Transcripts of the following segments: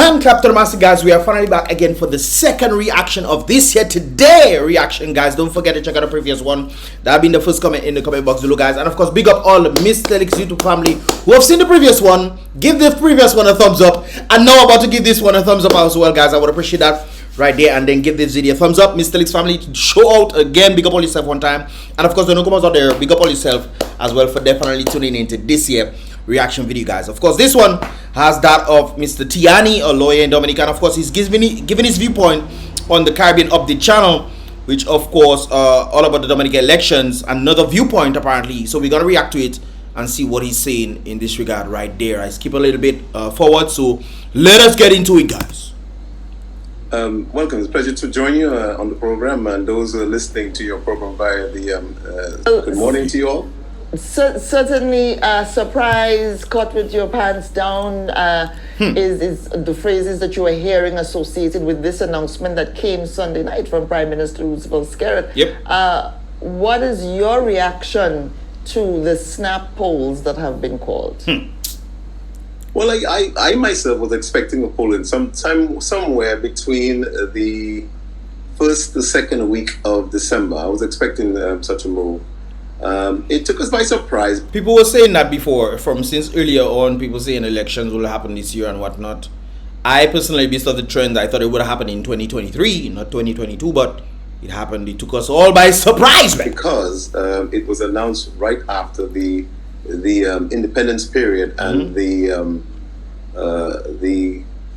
Hand clap to the master, guys. We are finally back again for the second reaction of this here today reaction, guys. Don't forget to check out the previous one. That'll be in the first comment in the comment box below, guys. And of course, big up all the Mystelics YouTube family who have seen the previous one. Give the previous one a thumbs up, and now I'm about to give this one a thumbs up as well, guys. I would appreciate that right there. And then give this video a thumbs up. Mystelics family, show out again. Big up all yourself one time. And of course, the newcomers out there, big up all yourself as well for definitely tuning into this year reaction video, guys. Of course, this one has that of Mr. TIYANI, a lawyer in Dominica, and of course he's giving his viewpoint on the Caribbean Update channel, which of course all about the Dominica elections, another viewpoint apparently. So we're gonna react to it and see what he's saying in this regard right there. I skip a little bit forward, so let us get into it, guys. Welcome. It's a pleasure to join you on the program, and those who are listening to your program via the good morning to you all. Certainly, surprise, caught with your pants down is the phrases that you are hearing associated with this announcement that came Sunday night from Prime Minister Roosevelt Skerrit. Yep. What is your reaction to the snap polls that have been called? Well, I myself was expecting a poll in somewhere between the first to second week of December. I was expecting such a move. It took us by surprise. People were saying that before, since earlier on, people saying elections will happen this year and whatnot. I personally, based on the trend, I thought it would happen in 2023, not 2022, but it happened. It took us all by surprise, man. Because it was announced right after the Independence period and the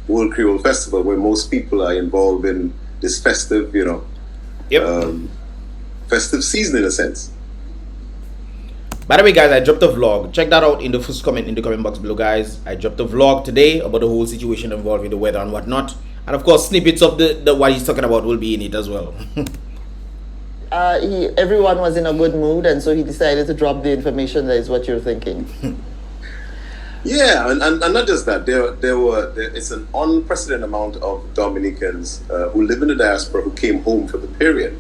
World Creole Festival, where most people are involved in this festive, festive season in a sense. By the way, guys, I dropped a vlog. Check that out in the first comment in the comment box below, guys. I dropped a vlog today about the whole situation involving the weather and whatnot. And of course, snippets of the what he's talking about will be in it as well. Everyone was in a good mood, and so he decided to drop the information. That is what you're thinking. Yeah, and not just that. It's an unprecedented amount of Dominicans who live in the diaspora who came home for the period.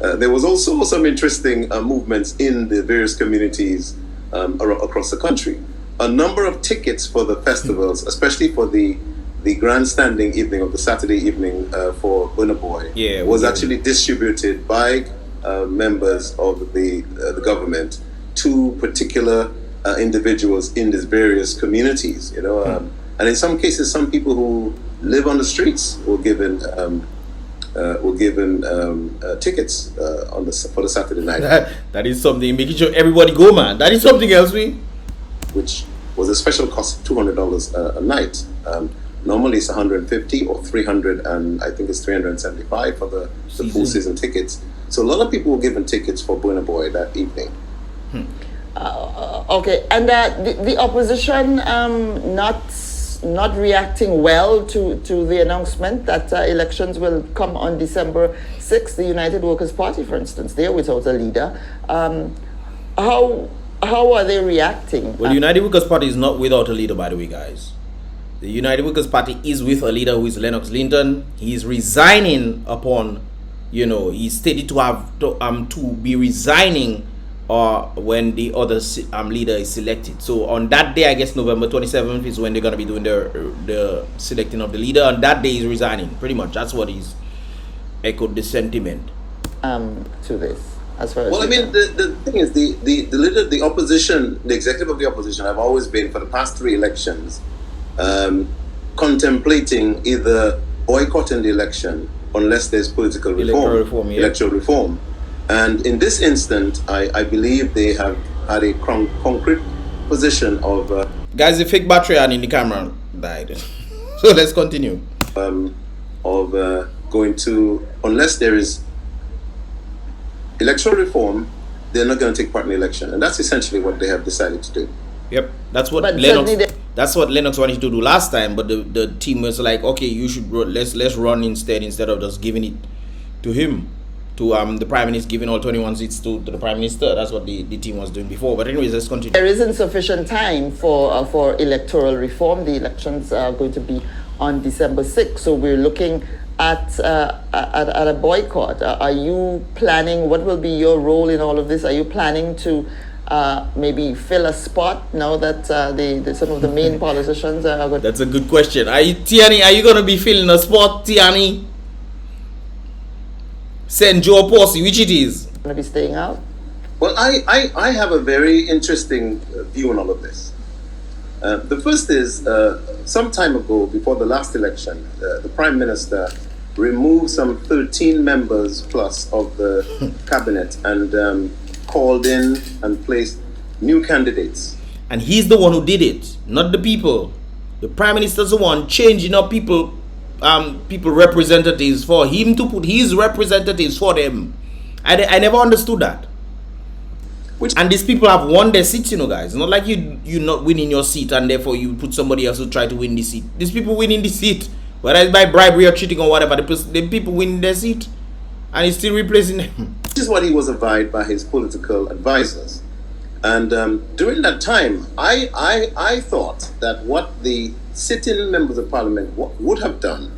There was also some interesting movements in the various communities across the country. A number of tickets for the festivals, especially for the grandstanding evening of the Saturday evening for Burna Boy, was actually distributed by members of the government to particular individuals in these various communities. And in some cases, some people who live on the streets were given tickets for the Saturday night. That is something, making sure everybody go, man. That is something else, which was a special cost of $200 a night. Normally it's $150 or $300, and I think it's $375 for the full season tickets. So a lot of people were given tickets for Burna Boy that evening. Okay, and the opposition not reacting well to the announcement that elections will come on December 6th. The United Workers' Party, for instance, they're without a leader. How are they reacting? Well, the United Workers' Party is not without a leader, by the way, guys. The United Workers' Party is with a leader who is Lennox Linton. He is resigning upon, he's stated to have to be resigning when the other leader is selected. So on that day, I guess November 27th is when they're going to be doing the selecting of the leader. On that day, he's resigning. Pretty much, that's what he's echoed the sentiment to this. As far as well, I mean, the thing is, the leader, the opposition, the executive of the opposition have always been, for the past 3 elections, contemplating either boycotting the election unless there's political reform, electoral reform. And in this instant, I believe they have had a concrete position of... Guys, the fake battery in the camera died. So let's continue. Going to... Unless there is electoral reform, they're not going to take part in the election. And that's essentially what they have decided to do. Yep. That's what Lennox wanted to do last time. But the team was like, okay, you should let's run instead of just giving it to him. To the Prime Minister, giving all 21 seats to the Prime Minister. That's what the team was doing before. But anyways, let's continue. There isn't sufficient time for electoral reform. The elections are going to be on December 6th. So we're looking at a boycott. Are you planning, what will be your role in all of this? Are you planning to maybe fill a spot now that some of the main politicians are going? That's a good question. TIYANI, are you going to be filling a spot, TIYANI? St. Joe Posse, which it is? Going to be staying out? Well, I have a very interesting view on all of this. The first is, some time ago, before the last election, the Prime Minister removed some 13 members plus of the cabinet and called in and placed new candidates. And he's the one who did it, not the people. The Prime Minister's the one changing up people representatives for him to put his representatives for them. I never understood that. And these people have won their seats, you know, guys. It's not like you're not winning your seat and therefore you put somebody else to try to win the seat. These people winning the seat, whether it's by bribery or cheating or whatever, the people winning their seat and he's still replacing them. This is what he was advised by his political advisors. And during that time, I thought that what the sitting members of parliament would have done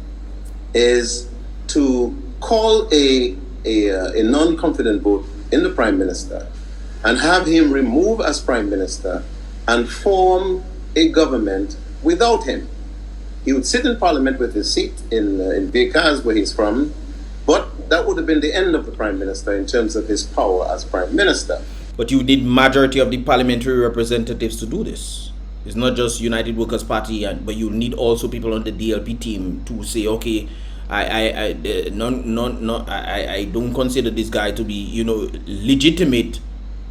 is to call a non-confident vote in the Prime Minister and have him remove as Prime Minister and form a government without him. He would sit in Parliament with his seat in Bekaz, where he's from, but that would have been the end of the Prime Minister in terms of his power as Prime Minister. But you need majority of the parliamentary representatives to do this. It's not just United Workers' Party, but you need also people on the DLP team to say, okay, I don't consider this guy to be, you know, legitimate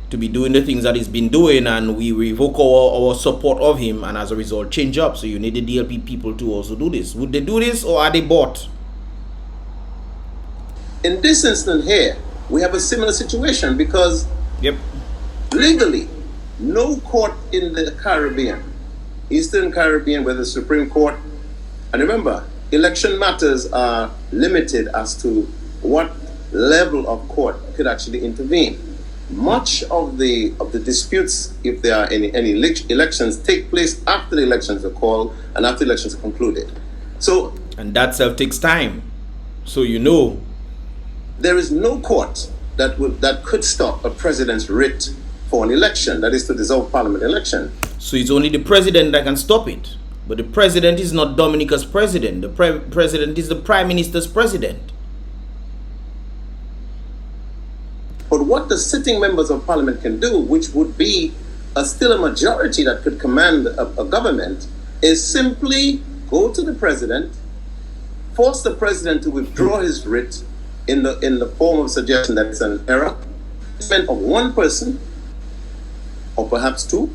to be doing the things that he's been doing, and we revoke our support of him, and as a result change up. So you need the DLP people to also do this. Would they do this, or are they bought? In this instance here, we have a similar situation because legally, no court in the Caribbean, Eastern Caribbean, whether the Supreme Court, and remember, election matters are limited as to what level of court could actually intervene. Much of the disputes, if there are any elections, take place after the elections are called and after elections are concluded. So, and that self takes time. So you know, there is no court that could stop a president's writ for an election, that is to dissolve parliament election. So it's only the president that can stop it. But the president is not Dominica's president. The president is the Prime Minister's president. But what the sitting members of parliament can do, which would be still a majority that could command a government, is simply go to the president, force the president to withdraw his writ in the form of suggestion that it's an error, of one person, or perhaps two,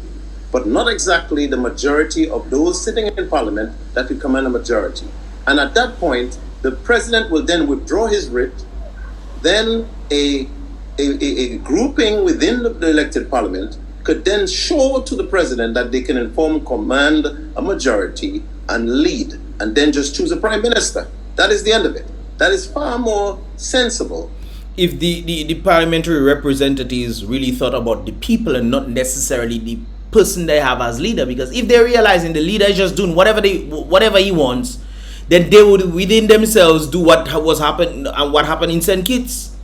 but not exactly the majority of those sitting in parliament that could command a majority. And at that point, the president will then withdraw his writ, then a grouping within the elected parliament could then show to the president that they can command a majority and lead, and then just choose a prime minister. That is the end of it. That is far more sensible. If the parliamentary representatives really thought about the people and not necessarily the person they have as leader, because if they're realizing the leader is just doing whatever he wants, then they would within themselves do what happened in St. Kitts.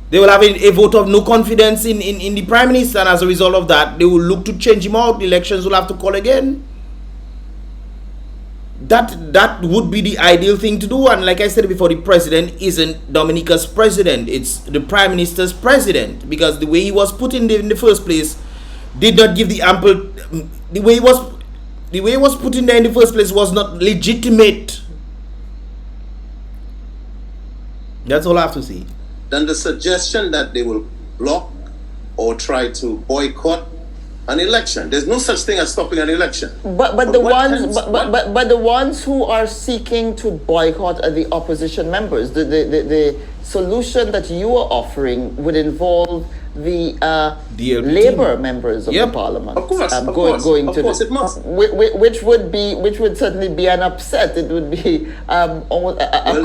They will have a vote of no confidence in the Prime Minister, and as a result of that, they will look to change him out. The elections will have to call again. That would be the ideal thing to do. And like I said before, the president isn't Dominica's president. It's the Prime Minister's president, because the way he was put in the first place did not give the ample. The way he was put in there in the first place was not legitimate. That's all I have to say. Then the suggestion that they will block or try to boycott an election. There's no such thing as stopping an eletion. But the ones who are seeking to boycott are the opposition members. The solution that you are offering would involve the Labour members of the parliament. Of course, it must. Which would certainly be an upset. It would be a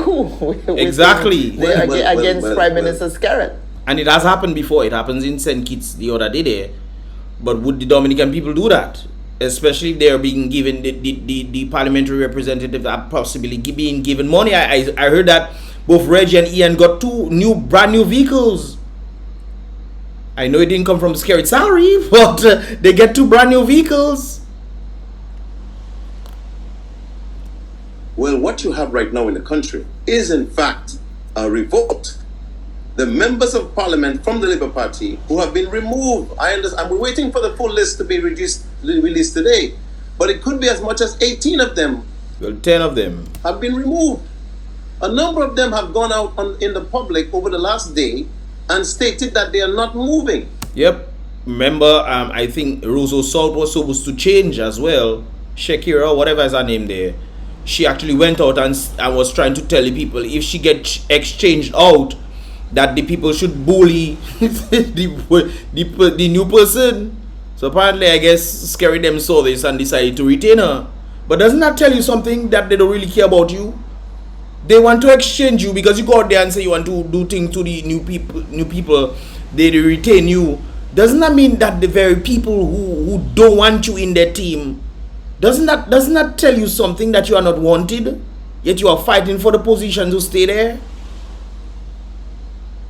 coup. Exactly. Against Prime Minister Skerrit. And it has happened before. It happens in St. Kitts the other day there. But would the Dominican people do that? Especially if they are being given the parliamentary representative are possibly being given money. I heard that both Reggie and Ian got two brand new vehicles. I know it didn't come from scary salary, but they get 2 brand new vehicles. Well, what you have right now in the country is in fact a revolt. The members of parliament from the Labour Party who have been removed, I understand, we're waiting for the full list to be released today, but it could be as much as 18 of them. Well, 10 of them have been removed. A number of them have gone out in the public over the last day and stated that they are not moving. Yep. Remember, I think Rosa Salt was supposed to change as well. Shakira, whatever is her name there. She actually went out and was trying to tell the people if she gets exchanged out, that the people should bully the new person. So apparently, I guess, Scary them saw this and decided to retain her. But doesn't that tell you something that they don't really care about you? They want to exchange you because you go out there and say you want to do things to the new people. They retain you. Doesn't that mean that the very people who don't want you in their team, doesn't that tell you something that you are not wanted, yet you are fighting for the position to stay there?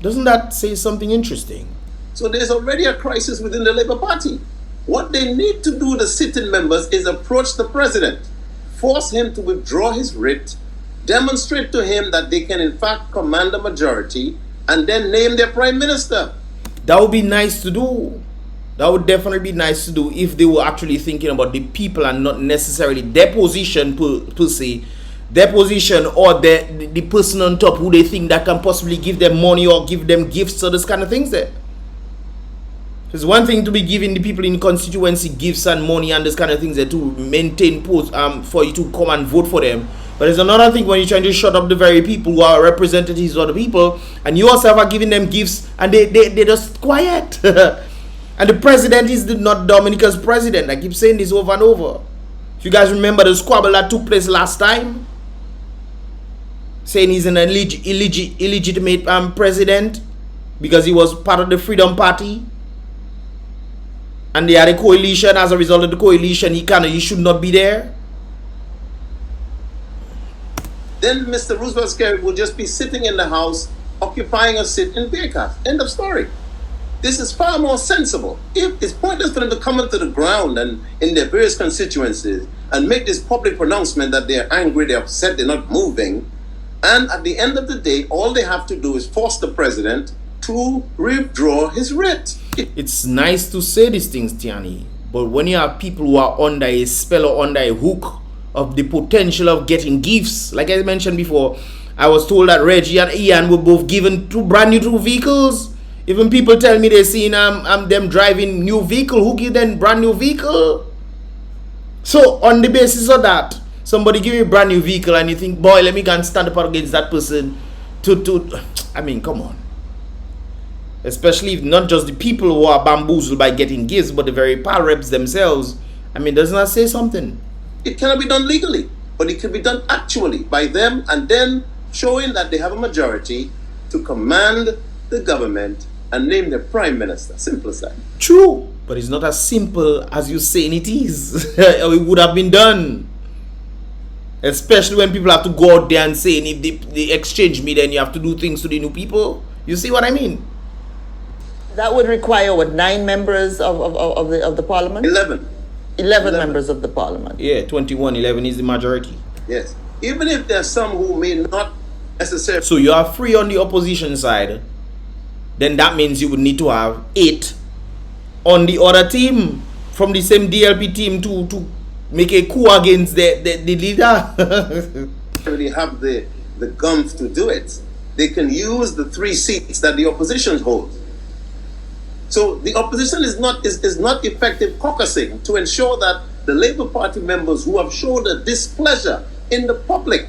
Doesn't that say something interesting? So there's already a crisis within the Labour Party. What they need to do, the sitting members, is approach the president, force him to withdraw his writ, demonstrate to him that they can in fact command a majority, and then name their prime minister. That would be nice to do. That would definitely be nice to do if they were actually thinking about the people and not necessarily their position per se. Their position or the person on top who they think that can possibly give them money or give them gifts or those kind of things there. It's one thing to be giving the people in constituency gifts and money and those kind of things there to maintain posts for you to come and vote for them. But it's another thing when you're trying to shut up the very people who are representatives of the people and you yourself are giving them gifts and they're just quiet. And the president is not Dominica's president. I keep saying this over and over. If you guys remember the squabble that took place last time, saying he's an illegitimate president because he was part of the Freedom Party and they had a coalition. As a result of the coalition, he should not be there. Then Mr. Roosevelt Scary will just be sitting in the House, occupying a seat in BrBpTV. End of story. This is far more sensible. It's pointless for them to come into the ground and in their various constituencies and make this public pronouncement that they're angry, they're upset, they're not moving. And at the end of the day, all they have to do is force the president to withdraw his writ. It's nice to say these things, TIYANI, but when you have people who are under a spell or under a hook of the potential of getting gifts, like I mentioned before, I was told that Reggie and Ian were both given 2 brand new vehicles. Even people tell me they're seeing them driving new vehicle. Who give them brand new vehicle? So on the basis of that, somebody give you a brand new vehicle and you think, boy, let me go and stand up against that person I mean, come on. Especially if not just the people who are bamboozled by getting gifts, but the very power reps themselves. I mean, doesn't that say something? It cannot be done legally, but it can be done actually by them and then showing that they have a majority to command the government and name their prime minister. Simple as that. True, but it's not as simple as you saying it is. It would have been done. Especially when people have to go out there and say, if they exchange me, then you have to do things to the new people. You see what I mean? That would require what, 9 members of the parliament? 11. 11 members of the parliament. Yeah, 21, 11 is the majority. Yes. Even if there's some who may not necessarily. So you are free on the opposition side, then that means you would need to have 8 on the other team from the same DLP team to make a coup against the leader. Really have the gumph to do it. They can use the 3 seats that the opposition holds. So the opposition is not effective caucusing to ensure that the Labour Party members who have showed a displeasure in the public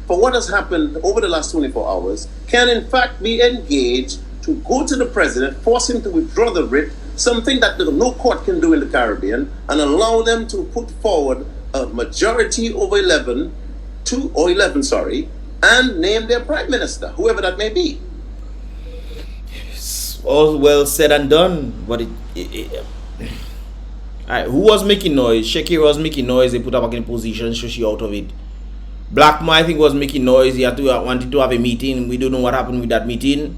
for what has happened over the last 24 hours can in fact be engaged to go to the president, force him to withdraw the writ, something that no court can do in the Caribbean, and allow them to put forward a majority over 11, and name their prime minister, whoever that may be. It's all well said and done, but who was making noise? Shakira was making noise. They put her back in position, so she out of it. Blackmore, I think, was making noise. He wanted to have a meeting. We don't know what happened with that meeting.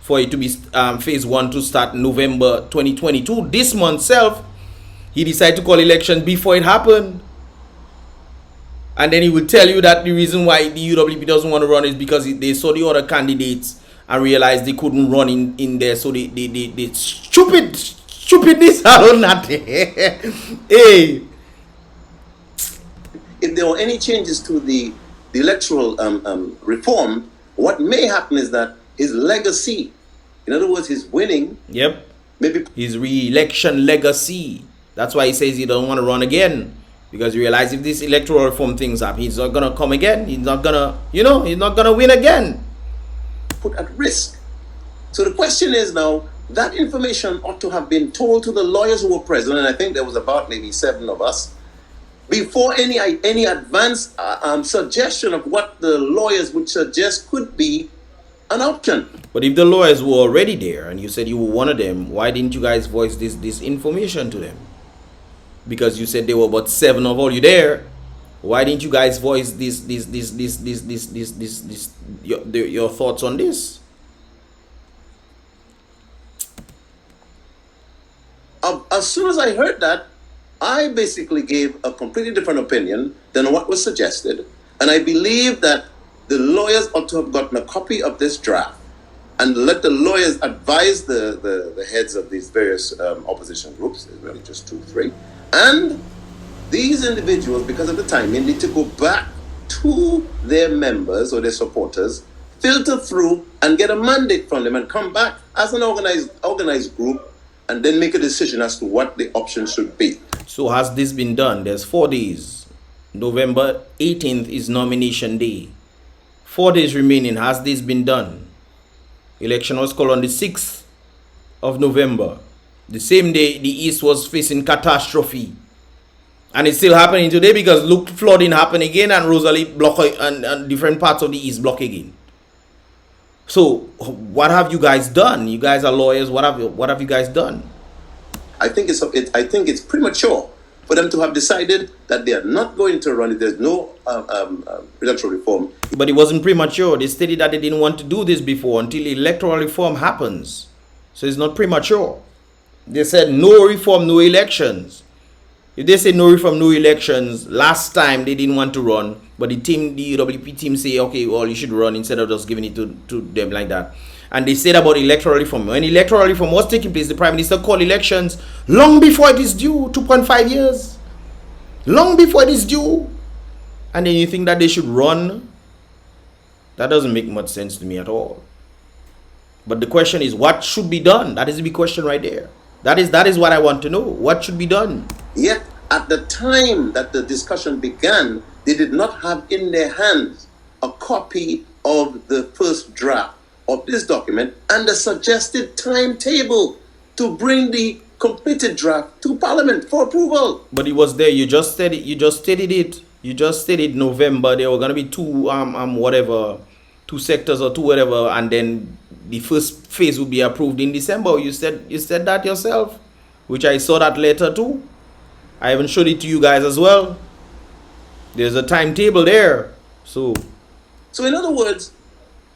for it to be phase 1 to start November 2022. This month self, he decided to call elections before it happened. And then he would tell you that the reason why the UWP doesn't want to run is because they saw the other candidates and realized they couldn't run in there. So they stupidness alone not hey. If there were any changes to the electoral reform, what may happen is that his legacy, in other words, his winning, maybe his re-election legacy. That's why he says he doesn't want to run again, because he realizes if this electoral reform things up, he's not gonna come again. He's not gonna, he's not gonna win again. Put at risk. So the question is now, that information ought to have been told to the lawyers who were present, and I think there was about maybe 7 of us, before any advance suggestion of what the lawyers would suggest could be an option. But if the lawyers were already there and you said you were one of them, why didn't you guys voice this information to them? Because you said there were about 7 of all you there. Why didn't you guys voice your thoughts on this? As soon as I heard that, I basically gave a completely different opinion than what was suggested, and I believe that the lawyers ought to have gotten a copy of this draft and let the lawyers advise the heads of these various opposition groups. There's really just 2, 3, and these individuals, because of the timing, need to go back to their members or their supporters, filter through and get a mandate from them, and come back as an organized group, and then make a decision as to what the options should be. So has this been done? There's 4 days. November 18th is nomination day. 4 days remaining. Has this been done? Election was called on the 6th of November. The same day the East was facing catastrophe. And it's still happening today because look, flooding happened again, and Rosalie block and different parts of the East block again. So what have you guys done? You guys are lawyers. What have you guys done? I think it's premature for them to have decided that they are not going to run if there's no electoral reform. But it wasn't premature. They stated that they didn't want to do this before until electoral reform happens. So it's not premature. They said no reform, no elections. If they say no reform, no elections, last time they didn't want to run, but the UWP team say, okay, well, you should run instead of just giving it to them like that. And they said about electoral reform. When electoral reform was taking place, the Prime Minister called elections long before it is due, 2.5 years. Long before it is due. And then you think that they should run? That doesn't make much sense to me at all. But the question is, what should be done? That is the big question right there. That is what I want to know. What should be done? Yet, at the time that the discussion began, they did not have in their hands a copy of the first draft of this document and the suggested timetable to bring the completed draft to Parliament for approval. But it was there. You just said it. You just stated it. You just stated November. There were going to be 2 sectors or 2 whatever, and then the first phase would be approved in December. You said that yourself, which I saw that letter too. I even showed it to you guys as well. There's a timetable there. So in other words,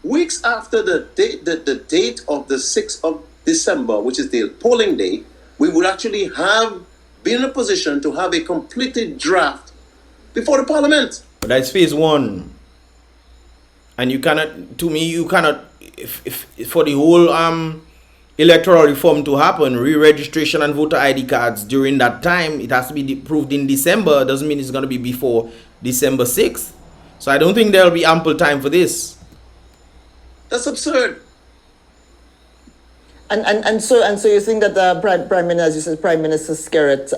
weeks after the date of the 6th of December, which is the polling day, we would actually have been in a position to have a completed draft before the Parliament. But that's phase 1. And you cannot, to me, you cannot, if for the whole electoral reform to happen, re-registration and voter ID cards during that time, it has to be approved in December. Doesn't mean it's going to be before December 6th. So I don't think there will be ample time for this. That's absurd. And so you think that the Prime Minister, as you said, Prime Minister Skerritt,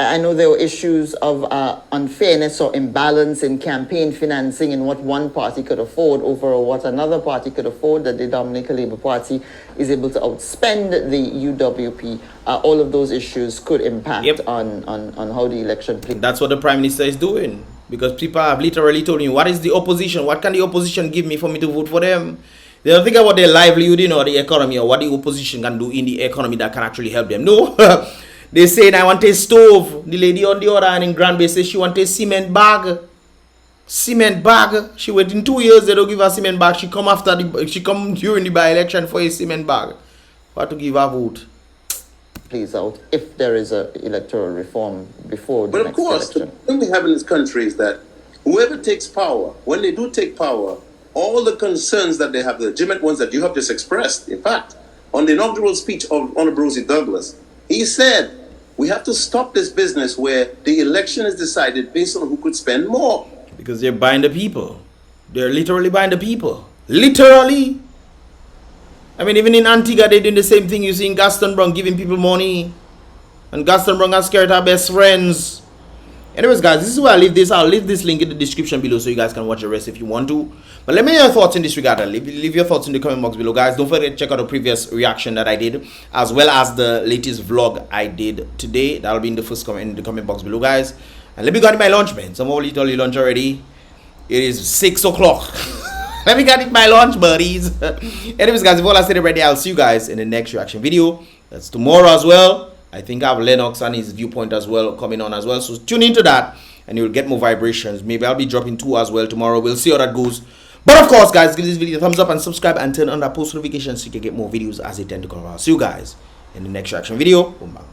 I know there were issues of unfairness or imbalance in campaign financing and what one party could afford over what another party could afford, that the Dominica Labour Party is able to outspend the UWP. All of those issues could impact on how the election plays. That's what the Prime Minister is doing. Because people have literally told me, what is the opposition? What can the opposition give me for me to vote for them? They don't think about their livelihood, or the economy, or what the opposition can do in the economy that can actually help them. No. They say, I want a stove. The lady on the other hand in Grand Bay says she wants a cement bag. cement bag. She waiting 2 years, they don't give her cement bag. She come during the by-election for a cement bag. What to give her vote? Please out if there is a electoral reform before the But of next course, election. the thing we have in this country is that whoever takes power, when they do take power, all the concerns that they have, the legitimate ones that you have just expressed, in fact, on the inaugural speech of Honorable Rosie Douglas, he said, we have to stop this business where the election is decided based on who could spend more. Because they're buying the people. They're literally buying the people. Literally. I mean, even in Antigua, they're doing the same thing. You see in Gaston Brown giving people money. And Gaston Brown has scared our best friends. Anyways, guys, this is where I leave this. I'll leave this link in the description below so you guys can watch the rest if you want to. But let me know your thoughts in this regard. Leave your thoughts in the comment box below, guys. Don't forget to check out the previous reaction that I did, as well as the latest vlog I did today. That'll be in the first comment in the comment box below, guys. And let me get my lunch, man. Some of you told you lunch already. It is 6 o'clock. Let me get my lunch, buddies. Anyways, guys, if all I said already, I'll see you guys in the next reaction video. That's tomorrow as well. I think I have Lennox and his viewpoint as well coming on as well. So tune into that and you'll get more vibrations. Maybe I'll be dropping 2 as well tomorrow. We'll see how that goes. But of course, guys, give this video a thumbs up and subscribe and turn on that post notifications so you can get more videos as they tend to come out. See you guys in the next reaction video. Boom, bang.